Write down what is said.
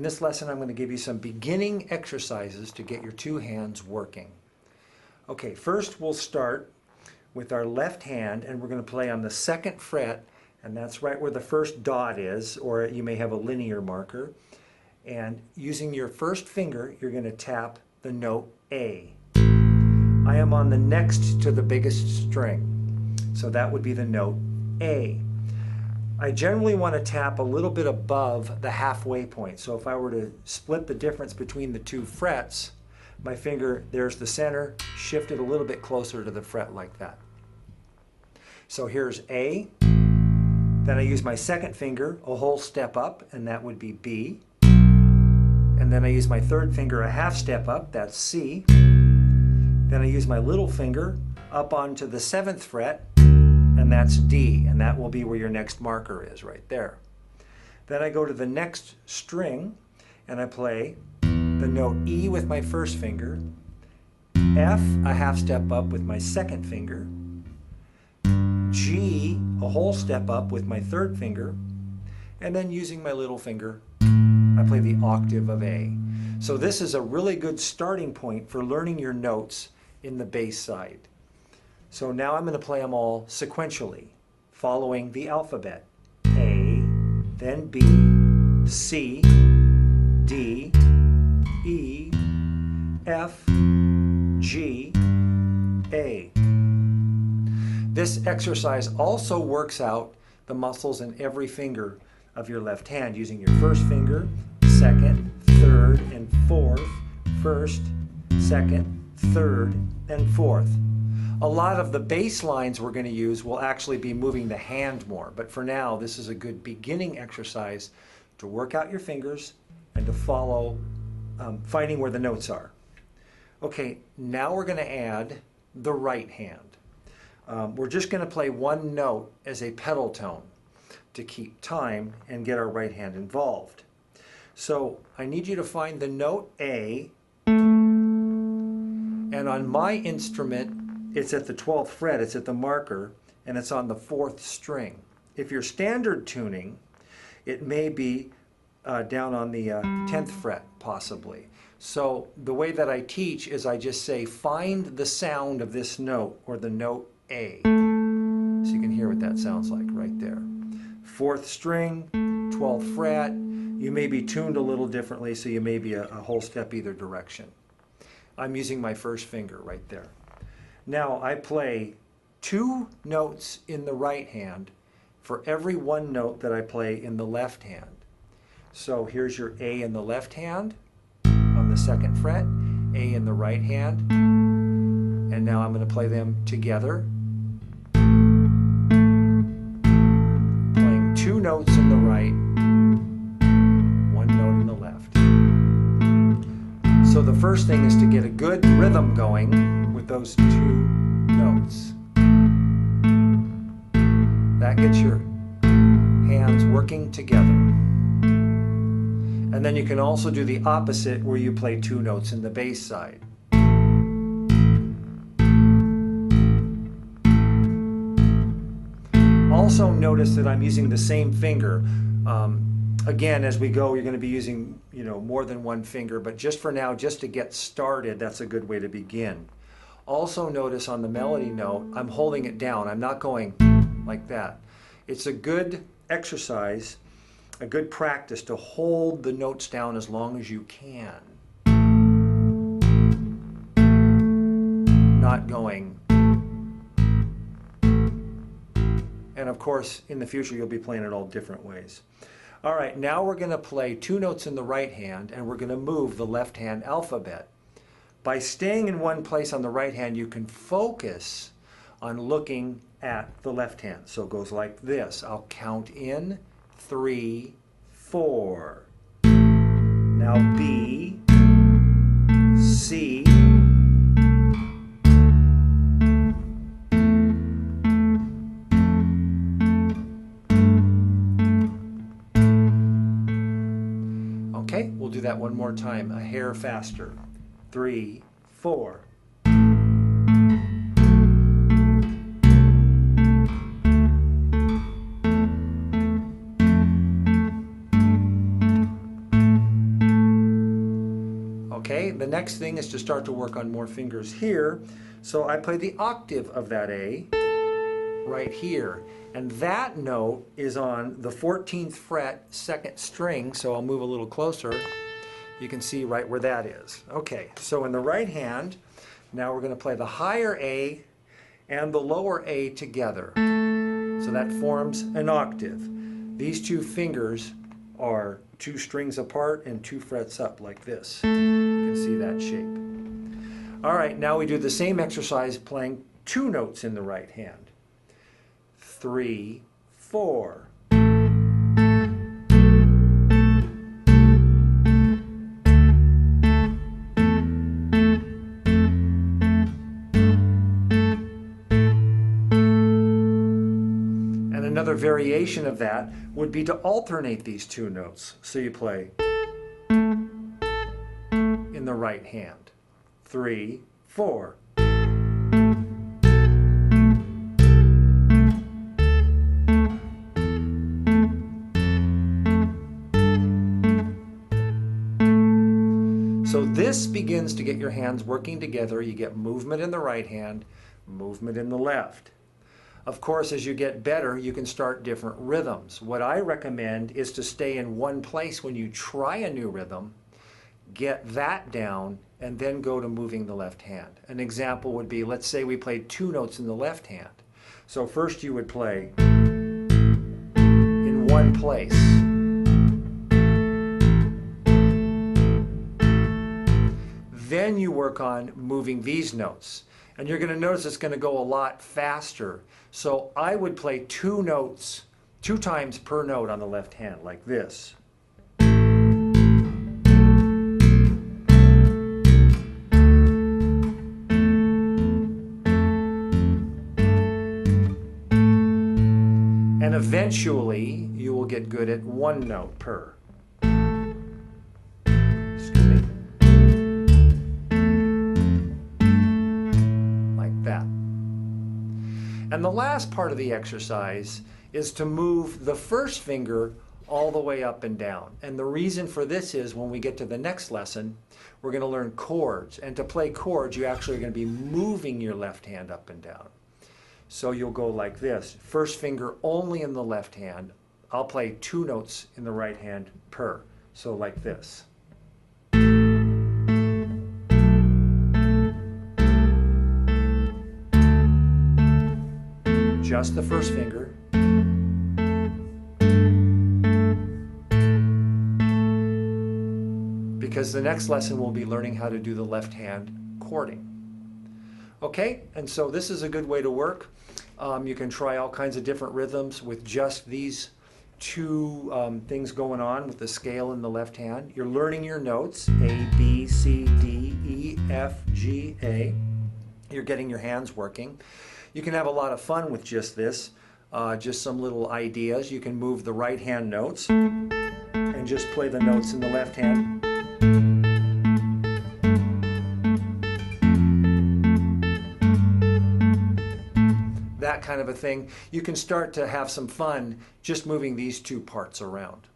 In this lesson, I'm going to give you some beginning exercises to get your two hands working. Okay, first we'll start with our left hand, and we're going to play on the 2nd fret, and that's right where the first dot is, or you may have a linear marker. And using your first finger, you're going to tap the note A. I am on the next to the biggest string, so that would be the note A. I generally want to tap a little bit above the halfway point. So if I were to split the difference between the two frets, my finger, there's the center, shift it a little bit closer to the fret like that. So here's A. Then I use my 2nd finger a whole step up, and that would be B. And then I use my 3rd finger a half step up, that's C. Then I use my little finger up onto the 7th fret, and that's D, and that will be where your next marker is, right there. Then I go to the next string, and I play the note E with my 1st finger, F a half step up with my 2nd finger, G a whole step up with my 3rd finger, and then using my little finger, I play the octave of A. So this is a really good starting point for learning your notes in the bass side. So now I'm going to play them all sequentially, following the alphabet. A, then B, C, D, E, F, G, A. This exercise also works out the muscles in every finger of your left hand using your 1st finger, 2nd, 3rd, and 4th, 1st, 2nd, 3rd, and 4th. A lot of the bass lines we're going to use will actually be moving the hand more, but for now this is a good beginning exercise to work out your fingers and to follow finding where the notes are. Okay, now we're going to add the right hand. We're just going to play one note as a pedal tone to keep time and get our right hand involved. So I need you to find the note A, and on my instrument it's at the 12th fret, it's at the marker, and it's on the 4th string. If you're standard tuning, it may be down on the 10th fret, possibly. So the way that I teach is I just say, find the sound of this note, or the note A. So you can hear what that sounds like right there. 4th string, 12th fret. You may be tuned a little differently, so you may be a whole step either direction. I'm using my 1st finger right there. Now I play 2 notes in the right hand for every 1 note that I play in the left hand. So here's your A in the left hand on the 2nd fret, A in the right hand, and now I'm going to play them together, playing 2 notes in the right, 1 note in the left. So the first thing is to get a good rhythm going with those 2 notes. That gets your hands working together. And then you can also do the opposite, where you play 2 notes in the bass side. Also notice that I'm using the same finger. Again, as we go, you're going to be using, more than 1 finger, but just for now, just to get started, that's a good way to begin. Also notice on the melody note, I'm holding it down. I'm not going like that. It's a good exercise, a good practice to hold the notes down as long as you can. Not going. And of course, in the future, you'll be playing it all different ways. All right, now we're going to play 2 notes in the right hand, and we're going to move the left hand alphabet. By staying in one place on the right hand, you can focus on looking at the left hand. So it goes like this. I'll count in 3, 4. Now B, C, okay, we'll do that one more time, a hair faster. 3, 4. Okay, the next thing is to start to work on more fingers here. So I play the octave of that A right here. And that note is on the 14th fret, second string, so I'll move a little closer. You can see right where that is. Okay, so in the right hand, now we're going to play the higher A and the lower A together. So that forms an octave. These two fingers are 2 strings apart and 2 frets up like this. You can see that shape. All right, now we do the same exercise playing 2 notes in the right hand. 3, 4. And another variation of that would be to alternate these 2 notes. So you play in the right hand. 3, 4. So this begins to get your hands working together. You get movement in the right hand, movement in the left. Of course, as you get better, you can start different rhythms. What I recommend is to stay in one place when you try a new rhythm, get that down, and then go to moving the left hand. An example would be, let's say we played 2 notes in the left hand. So first you would play in one place. Then you work on moving these notes. And you're going to notice it's going to go a lot faster. So I would play 2 notes, 2 times per note on the left hand, like this. And eventually you will get good at 1 note per. And the last part of the exercise is to move the first finger all the way up and down. And the reason for this is when we get to the next lesson, we're going to learn chords. And to play chords, you actually are going to be moving your left hand up and down. So you'll go like this. First finger only in the left hand. I'll play 2 notes in the right hand per. So like this. Just the first finger. Because the next lesson we'll be learning how to do the left hand chording. Okay, and so this is a good way to work. You can try all kinds of different rhythms with just these 2 things going on with the scale in the left hand. You're learning your notes, A, B, C, D, E, F, G, A. You're getting your hands working. You can have a lot of fun with just this, just some little ideas. You can move the right hand notes and just play the notes in the left hand. That kind of a thing. You can start to have some fun just moving these 2 parts around.